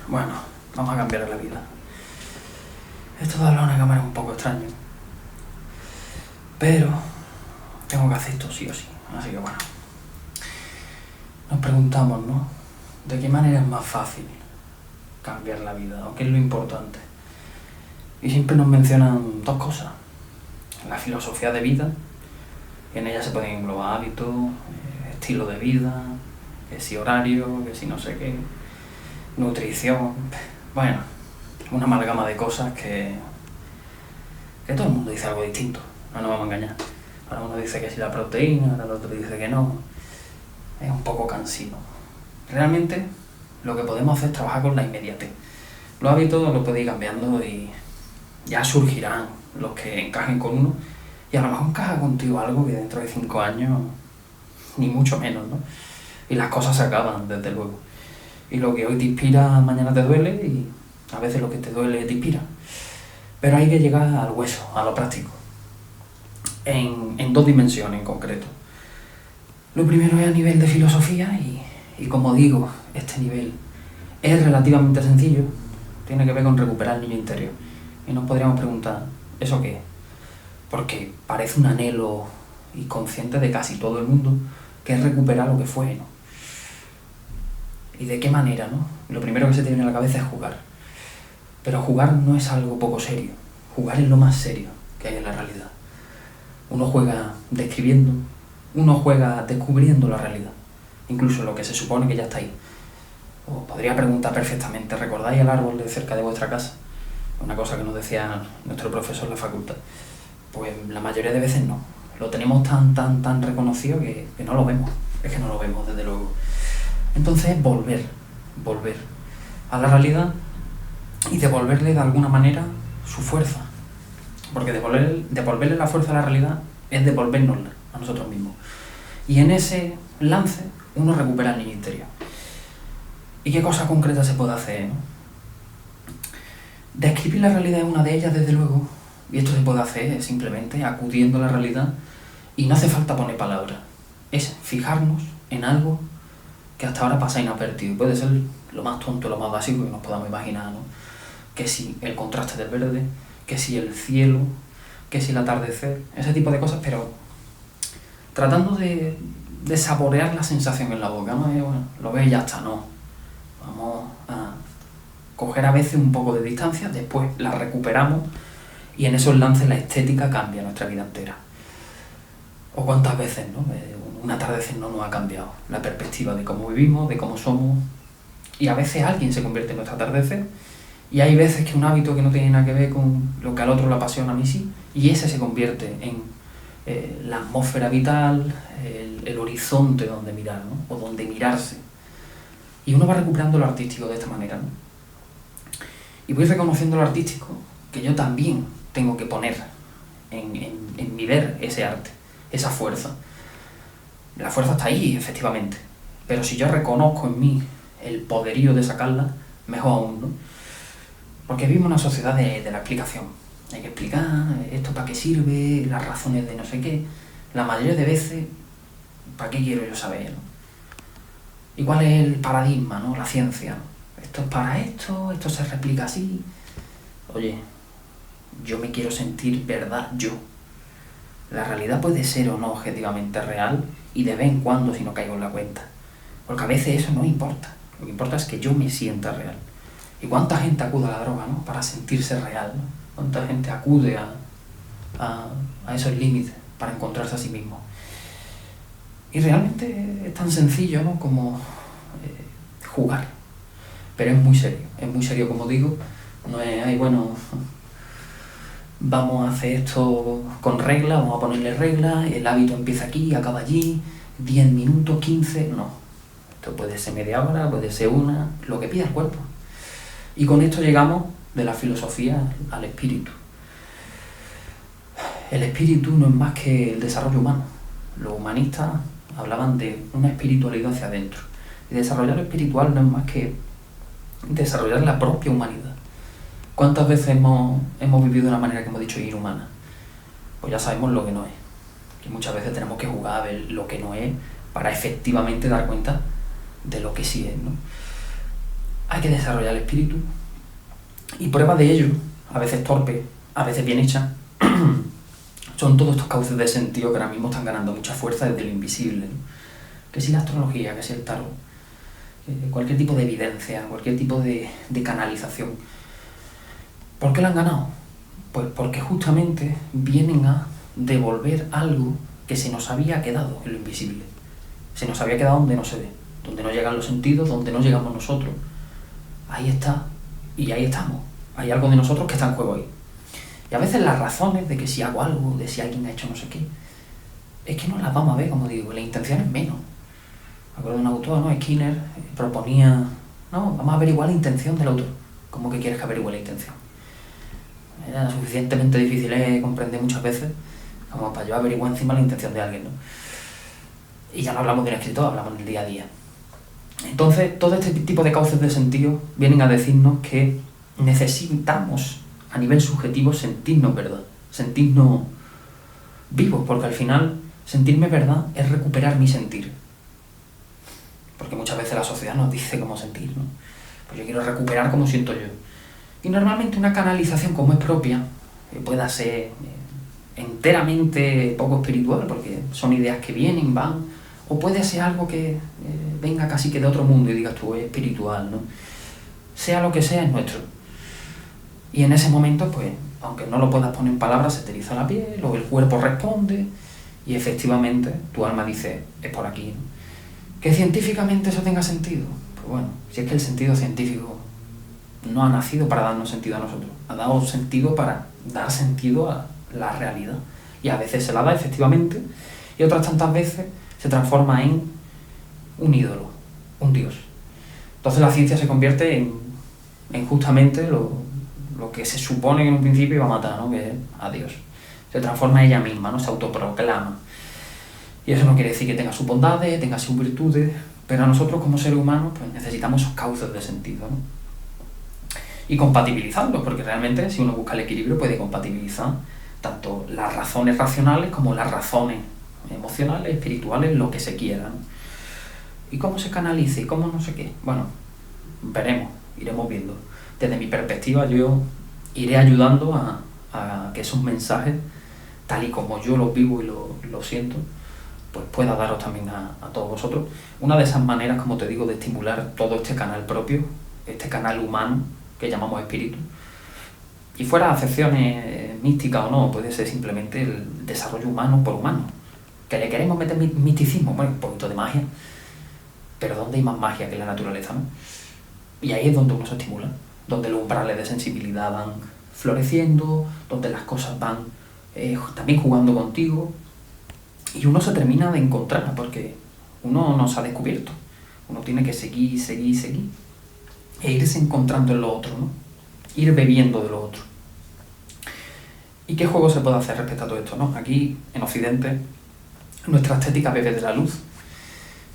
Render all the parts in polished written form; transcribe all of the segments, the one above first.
Bueno, vamos a cambiar la vida. Esto de hablar a una cámara es un poco extraño. Pero tengo que hacer esto sí o sí. Así que bueno. Nos preguntamos, ¿no? ¿De qué manera es más fácil cambiar la vida? ¿O qué es lo importante? Y siempre nos mencionan dos cosas. La filosofía de vida, en ella se pueden englobar hábitos, estilo de vida, que si horario, que si no sé qué, nutrición, bueno, una amalgama de cosas que todo el mundo dice algo distinto, no nos vamos a engañar. Ahora uno dice que si la proteína, ahora el otro dice que no, es un poco cansino. Realmente lo que podemos hacer es trabajar con la inmediatez. Los hábitos los podéis ir cambiando y ya surgirán los que encajen con uno, y a lo mejor encaja contigo algo que dentro de 5 años, ni mucho menos, ¿no? Y las cosas se acaban, desde luego. Y lo que hoy te inspira, mañana te duele, y a veces lo que te duele te inspira. Pero hay que llegar al hueso, a lo práctico, en 2 dimensiones en concreto. Lo primero es a nivel de filosofía, y como digo, este nivel es relativamente sencillo, tiene que ver con recuperar el niño interior. Y nos podríamos preguntar, ¿eso qué es? Porque parece un anhelo inconsciente de casi todo el mundo, que es recuperar lo que fue, ¿no? ¿Y de qué manera, no? Lo primero que se te viene a la cabeza es jugar. Pero jugar no es algo poco serio. Jugar es lo más serio que hay en la realidad. Uno juega describiendo, uno juega descubriendo la realidad, incluso lo que se supone que ya está ahí. Os podría preguntar perfectamente, ¿recordáis el árbol de cerca de vuestra casa? Una cosa que nos decía nuestro profesor en la facultad. Pues la mayoría de veces no. Lo tenemos tan reconocido que no lo vemos. Es que no lo vemos, desde luego. Entonces, volver a la realidad y devolverle de alguna manera su fuerza. Porque devolverle la fuerza a la realidad es devolvernosla a nosotros mismos. Y en ese lance uno recupera el niño interior. ¿Y qué cosa concreta se puede hacer, no? Describir la realidad es una de ellas, desde luego. Y esto se puede hacer simplemente acudiendo a la realidad, y no hace falta poner palabras. Es fijarnos en algo que hasta ahora pasa inadvertido. Puede ser lo más tonto, lo más básico que nos podamos imaginar, ¿no? Que si el contraste del verde, que si el cielo, que si el atardecer, ese tipo de cosas, pero tratando de saborear la sensación en la boca, ¿no? Bueno, lo ves y ya está, no. Vamos a coger a veces un poco de distancia, después la recuperamos, y en esos lances la estética cambia nuestra vida entera. O cuántas veces, ¿no? Un atardecer no nos ha cambiado la perspectiva de cómo vivimos, de cómo somos, y a veces alguien se convierte en nuestro atardecer, y hay veces que un hábito que no tiene nada que ver con lo que al otro le apasiona, a mí sí, y ese se convierte en la atmósfera vital, el horizonte donde mirar, ¿no? O donde mirarse. Y uno va recuperando lo artístico de esta manera, ¿no? Y voy reconociendo lo artístico, que yo también tengo que poner en mi ver ese arte, esa fuerza. La fuerza está ahí, efectivamente, pero si yo reconozco en mí el poderío de sacarla, mejor aún, ¿no? Porque vivimos una sociedad de la explicación. Hay que explicar esto para qué sirve, las razones de no sé qué. La mayoría de veces, ¿para qué quiero yo saber, no? ¿Y cuál es el paradigma, no? La ciencia, ¿no? Esto es para esto se replica así. Oye, yo me quiero sentir verdad, yo. La realidad puede ser o no objetivamente real, y de vez en cuando si no caigo en la cuenta. Porque a veces eso no importa. Lo que importa es que yo me sienta real. ¿Y cuánta gente acude a la droga, ¿no? Para sentirse real, ¿no? ¿Cuánta gente acude a esos límites para encontrarse a sí mismo? Y realmente es tan sencillo, ¿no? Como jugar. Pero es muy serio, como digo. No es, ay, bueno, vamos a hacer esto con reglas, vamos a ponerle reglas, el hábito empieza aquí, acaba allí, 10 minutos, 15, no. Esto puede ser media hora, puede ser una, lo que pida el cuerpo. Y con esto llegamos de la filosofía al espíritu. El espíritu no es más que el desarrollo humano. Los humanistas hablaban de una espiritualidad hacia adentro. Y desarrollar lo espiritual no es más que desarrollar la propia humanidad. ¿Cuántas veces hemos vivido de una manera que hemos dicho inhumana? Pues ya sabemos lo que no es. Y muchas veces tenemos que jugar a ver lo que no es para efectivamente dar cuenta de lo que sí es, ¿no? hay que desarrollar el espíritu. Y prueba de ello, a veces torpe, a veces bien hecha, son todos estos cauces de sentido que ahora mismo están ganando mucha fuerza desde lo invisible, ¿no? Que si la astrología, que si el tarot, cualquier tipo de evidencia, cualquier tipo de canalización. ¿Por qué la han ganado? Pues porque justamente vienen a devolver algo que se nos había quedado en lo invisible. Se nos había quedado donde no se ve, donde no llegan los sentidos, donde no llegamos nosotros. Ahí está, y ahí estamos. Hay algo de nosotros que está en juego ahí. Y a veces las razones de que si hago algo, de si alguien ha hecho no sé qué, es que no las vamos a ver, como digo, la intención es menos. Me acuerdo de un autor, ¿no? Skinner, proponía, no, vamos a averiguar la intención del autor. ¿Cómo que quieres que averigüe la intención? Era suficientemente difícil de comprender muchas veces como para yo averiguar encima la intención de alguien, ¿no? Y ya no hablamos de un escritor, hablamos del día a día. Entonces, todo este tipo de cauces de sentido vienen a decirnos que necesitamos, a nivel subjetivo, sentirnos verdad, sentirnos vivos, porque al final, sentirme verdad es recuperar mi sentir. Porque muchas veces la sociedad nos dice cómo sentir, ¿no? Pues yo quiero recuperar cómo siento yo. Y normalmente una canalización como es propia, pueda ser enteramente poco espiritual, porque son ideas que vienen, van, o puede ser algo que venga casi que de otro mundo y digas tú, es espiritual, ¿no? Sea lo que sea, es nuestro. Y en ese momento, pues, aunque no lo puedas poner en palabras, se te eriza la piel, o el cuerpo responde, y efectivamente tu alma dice, es por aquí, ¿no? ¿Que científicamente eso tenga sentido? Pues bueno, si es que el sentido científico no ha nacido para darnos sentido a nosotros, ha dado sentido para dar sentido a la realidad. Y a veces se la da efectivamente, y otras tantas veces se transforma en un ídolo, un dios. Entonces la ciencia se convierte en justamente lo que se supone que en un principio iba a matar, ¿no? Que es a Dios. Se transforma ella misma, ¿no? Se autoproclama. Y eso no quiere decir que tenga sus bondades, tenga sus virtudes, pero a nosotros como seres humanos pues necesitamos esos cauces de sentido, ¿no? Y compatibilizarlos, porque realmente si uno busca el equilibrio puede compatibilizar tanto las razones racionales como las razones emocionales, espirituales, lo que se quiera, ¿no? ¿Y cómo se canaliza? ¿Y cómo no sé qué? Bueno, veremos, iremos viendo. Desde mi perspectiva yo iré ayudando a que esos mensajes, tal y como yo los vivo y los siento, pues pueda daros también a todos vosotros. Una de esas maneras, como te digo, de estimular todo este canal propio, este canal humano que llamamos espíritu, y fuera acepciones místicas o no, puede ser simplemente el desarrollo humano por humano. Que le queremos meter misticismo, bueno, un poquito de magia, pero ¿dónde hay más magia que en la naturaleza, no? Y ahí es donde uno se estimula, donde los umbrales de sensibilidad van floreciendo, donde las cosas van también jugando contigo, y uno se termina de encontrar, porque uno no se ha descubierto, uno tiene que seguir, e irse encontrando en lo otro, ¿no? Ir bebiendo de lo otro. ¿Y qué juego se puede hacer respecto a todo esto, no? Aquí, en Occidente, nuestra estética bebe de la luz.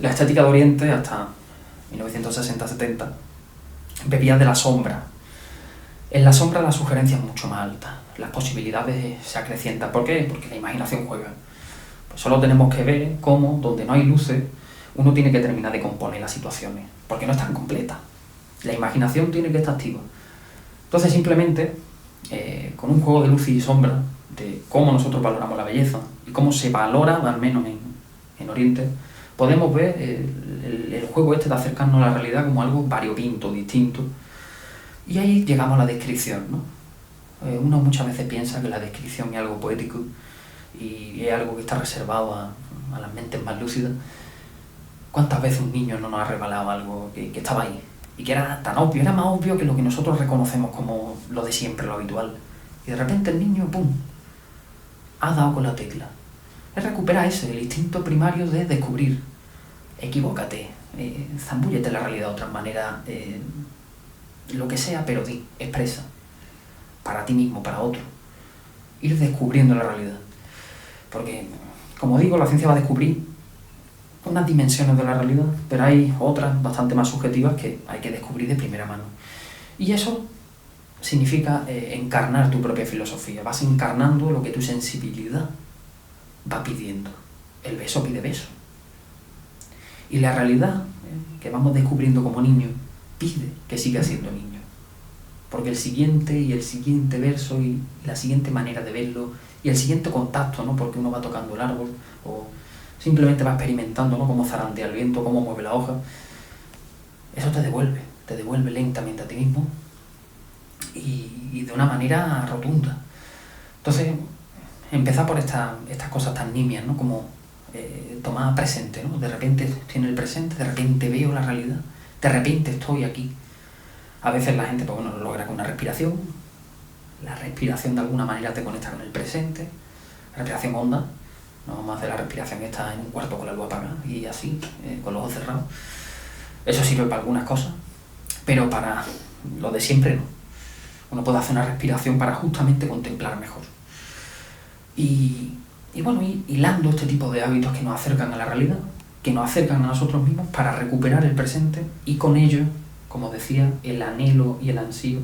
La estética de Oriente, hasta 1960-70, bebía de la sombra. En la sombra la sugerencia es mucho más alta, las posibilidades se acrecientan. ¿Por qué? Porque la imaginación juega. Pues solo tenemos que ver cómo, donde no hay luces, uno tiene que terminar de componer las situaciones, porque no están completas. La imaginación tiene que estar activa. Entonces simplemente, con un juego de luz y sombra, de cómo nosotros valoramos la belleza, y cómo se valora, al menos en Oriente, podemos ver el juego este de acercarnos a la realidad como algo variopinto, distinto. Y ahí llegamos a la descripción, ¿no? Uno muchas veces piensa que la descripción es algo poético y es algo que está reservado a las mentes más lúcidas. ¿Cuántas veces un niño no nos ha revelado algo que estaba ahí? Y que era tan obvio, era más obvio que lo que nosotros reconocemos como lo de siempre, lo habitual. Y de repente el niño, ¡pum!, ha dado con la tecla. Es recuperar el instinto primario de descubrir. Equivócate, zambúllete en la realidad de otra manera, lo que sea, pero expresa. Para ti mismo, para otro. Ir descubriendo la realidad. Porque, como digo, la ciencia va a descubrir unas dimensiones de la realidad, pero hay otras bastante más subjetivas que hay que descubrir de primera mano. Y eso significa encarnar tu propia filosofía. Vas encarnando lo que tu sensibilidad va pidiendo. El beso pide beso. Y la realidad que vamos descubriendo como niños pide que siga siendo niño. Porque el siguiente y el siguiente verso y la siguiente manera de verlo y el siguiente contacto, ¿no? Porque uno va tocando el árbol o simplemente va experimentando, ¿no? Cómo zarandea el viento, cómo mueve la hoja. Eso te devuelve lentamente a ti mismo y de una manera rotunda. Entonces, empezar por estas cosas tan nimias, ¿no? Como tomar presente, ¿no? De repente estoy en el presente, de repente veo la realidad, de repente estoy aquí. A veces la gente, pues bueno, lo logra con una respiración. La respiración de alguna manera te conecta con el presente. Respiración honda. No vamos a hacer la respiración esta en un cuarto con la luz apagada y así, con los ojos cerrados. Eso sirve para algunas cosas, pero para lo de siempre no. Uno puede hacer una respiración para justamente contemplar mejor. Y bueno, hilando este tipo de hábitos que nos acercan a la realidad, que nos acercan a nosotros mismos para recuperar el presente y con ello, como decía, el anhelo y el ansío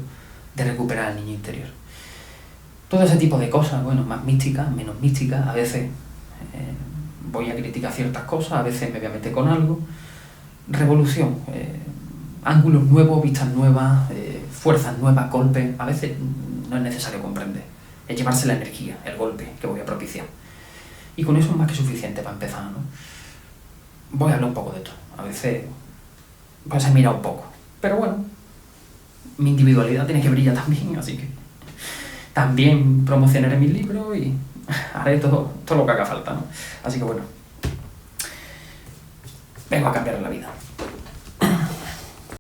de recuperar el niño interior. Todo ese tipo de cosas, bueno, más místicas, menos místicas, a veces voy a criticar ciertas cosas, a veces me voy a meter con algo. Revolución, ángulos nuevos, vistas nuevas, fuerzas nuevas, golpes, a veces no es necesario comprender, es llevarse la energía, el golpe que voy a propiciar. Y con eso es más que suficiente para empezar, ¿no? Voy a hablar un poco de esto, a veces pues he mirado un poco, pero bueno, mi individualidad tiene que brillar también, así que también promocionaré mis libros y haré todo lo que haga falta, ¿no? Así que bueno, vengo a cambiar la vida.